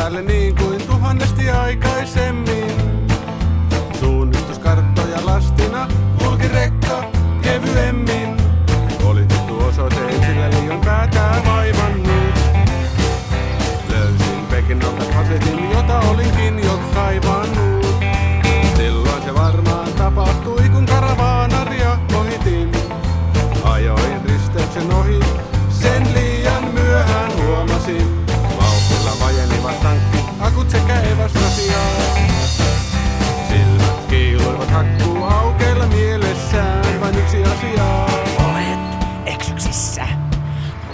päälle niin kuin tuhannesti aikaisemmin. Suunnistuskarttoja lastina kulki rekka kevyemmin. Oli tuttu osoite, en sillä liian päätää vaivannut. Löysin Pekinolta kasetin, jota olinkin jo kaivannut. Silloin se varmaan tapahtui, kun karavaanaria ohitin. Ajoin risteyksen ohi, sen liian myöhään huomasin. Vauhdilla vajenivat tankki, akut sekä eväsrasiaa. Silmät kiiluivat hakkuu aukeilla mielessään, vain yksi asia. Olet eksyksissä.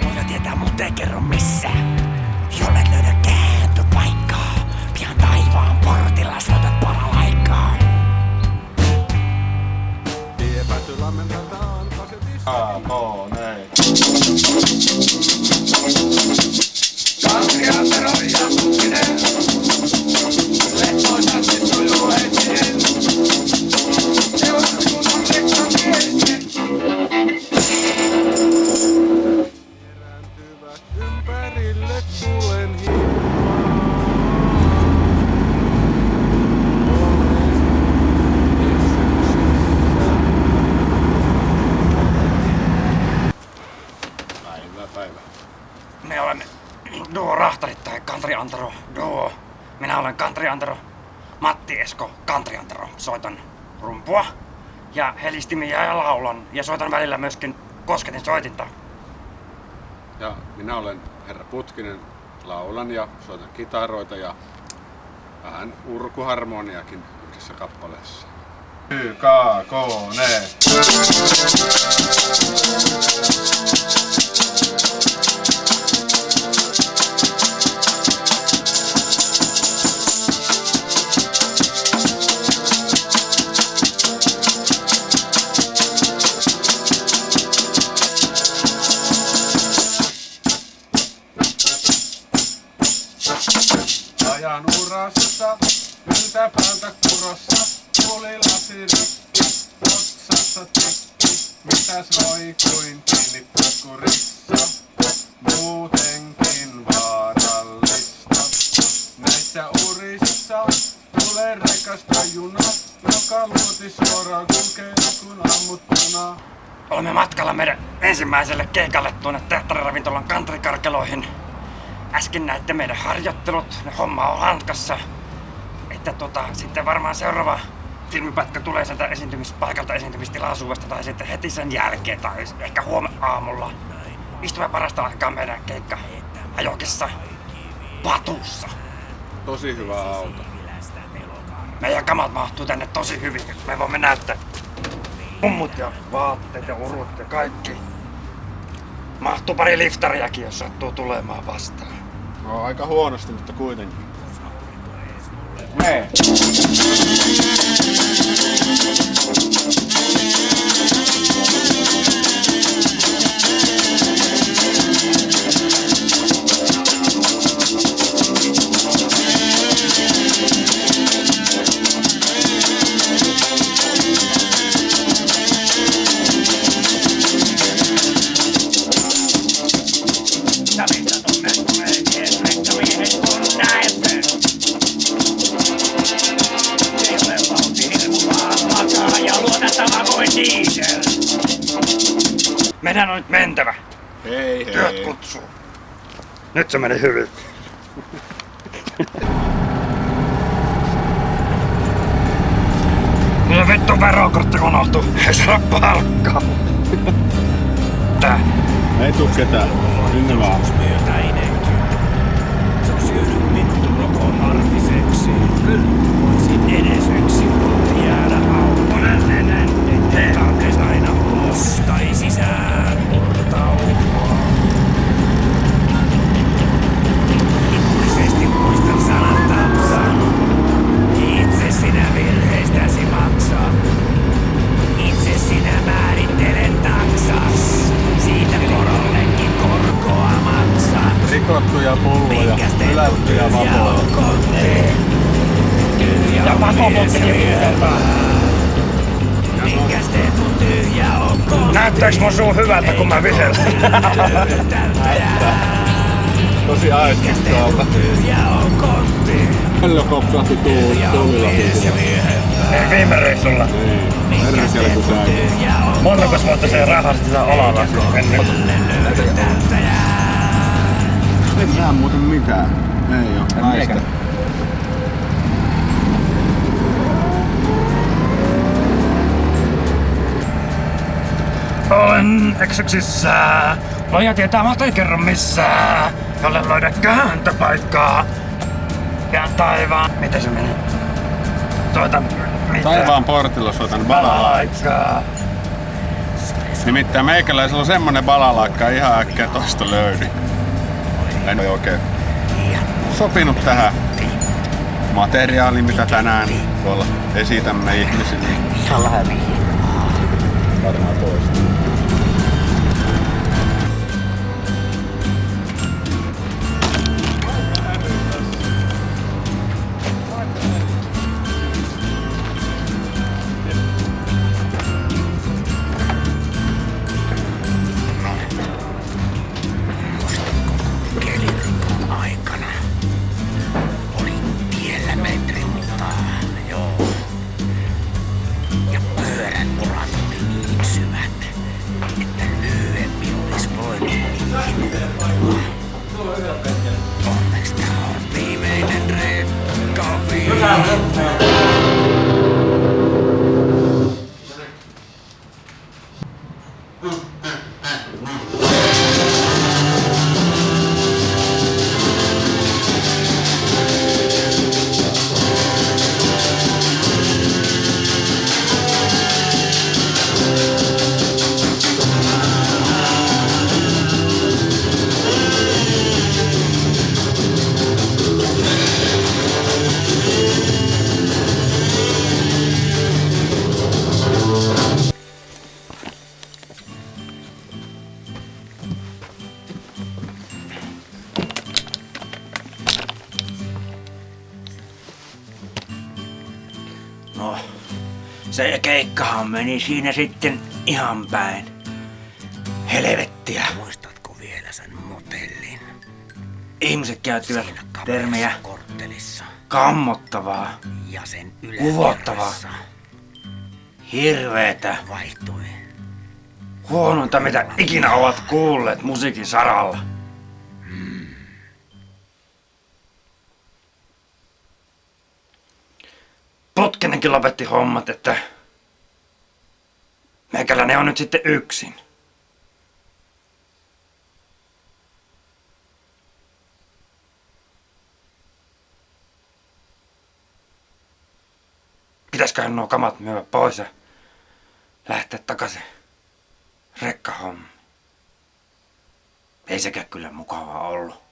Mulla tietää, mutta ei kerro missä. Jollet löydä kääntöpaikkaa, pian taivaan portilla soitat palalaikaa. Tie päättyy lammenrantaan kasetista. Kalliantero ja Pukkinen, lehtoisasti sujuu etsien. Seurassa kun on rekka miehinen. Kerääntyvät ympärille tulen himaan. Päivä. Me olemme duo rahtarit tai Country Antero duo. Minä olen Country Antero. Matti Esko Country Antero. Soitan rumpua ja helistimiä ja laulan. Ja soitan välillä myöskin kosketin soitinta. Ja minä olen herra Putkinen, laulan ja soitan kitaroita ja vähän urkuharmoniakin yhdessä kappaleessa. YKKNE. Ajan urassa, yltä päältä kurossa, tuli lasirikki, otsassa tikki, mitäs roikuin kiinni puskurissa, muutenkin vaarallista. Näissä urisissa tulee rekasta juna, joka luoti suoraan kulkee kun ammuttuna. Olemme matkalla meidän ensimmäiselle keikalle tuonne teatteriravintolan Country-karkeloihin. Äsken näitte meidän harjoittelut, ne homma on hanskassa. Että sitten varmaan seuraava filmipätkä tulee sieltä esiintymispaikalta, esiintymistilaisuudesta tai sitten heti sen jälkeen tai ehkä huomenna aamulla. Istumme parasta aikaa meidän keikka ajokissa Patussa. Tosi hyvä auto. Meidän kamat mahtuu tänne tosi hyvin. Me voimme näyttää mummut ja vaatteet ja urut ja kaikki. Mahtuu pari liftariakin, jos sattuu tulemaan vastaan. No, aika huonosti, mutta kuitenkin. Nee. Meidän on nyt mentävä. Hei. Työt kutsuu. Nyt se meni hyvin. Mulla vittu verokortti unohtu. Ei saa palkkaa. Tää. Ei tuu ketään. Sinne vaan. Se on syönyt minut rokon arkiseksi. Voisin edes yksin jäädä auton. Ettei tarvitsis aina ulos tai sisään murtautua. Ikuisesti muistan sanan tapsan. Itse sinä virheistäsi maksaa. Itse sinä määrittelet taksas. Siitä korollekin korkoa maksaa. Rikottuja pulloja, hylättyjä vapoja. Ja pakopottikin puhutaan. Minkäs teet mun tyhjä on kone? Näyttääks mun suu hyvältä kun mä viselen? Tosi aistikkaalta. Tyhjä on kone. Pöllö kopsahti tuulilla siitä. Ei viime reissulla. Niin, perkele kun säi. Montakos vuotta se rahasti sitä olalla mennyt? Et näe muuten mitään. Ei oo. Naista. Olen eksyksissä. Loja tietää, mutta ei kerro missään. Jolle löydä kääntöpaikkaa. Ja taivaan... Miten se menee? Soitan... Mitä? Taivaan portilla soitan balalaikkaa. Nimittäin meikäläisellä on semmonen balalaikka ihan äkkiä tosta löydy. En ole oikein sopinut tähän materiaaliin, mitä tänään tuolla esitämme ihmisille. Ihan lähellä. Varmaan toista. Keliripun aikana olin tiellä metrin taa, joo. Ja pyörän urat oli niin syvät, että lyhyempi olis voinut niihin olla. Onneksi tää on viimeinen rekkaviin. No, se keikkahan meni siinä sitten ihan päin helvettiä. Muistatko vielä sen motellin? Ihmiset käyttivät termejä korttelissa kammottavaa, ja sen kuvottavaa, yläkerrassa hirveetä, vaihtui. huonointa mitä ikinä ovat kuulleet musiikin saralla. Putkinenkin lopetti hommat, että meikäläinen on nyt sitten yksin. Pitäisköhän nuo kamat myydä pois ja lähteä takaisin rekkahommiin. Ei sekään kyllä mukavaa ollut.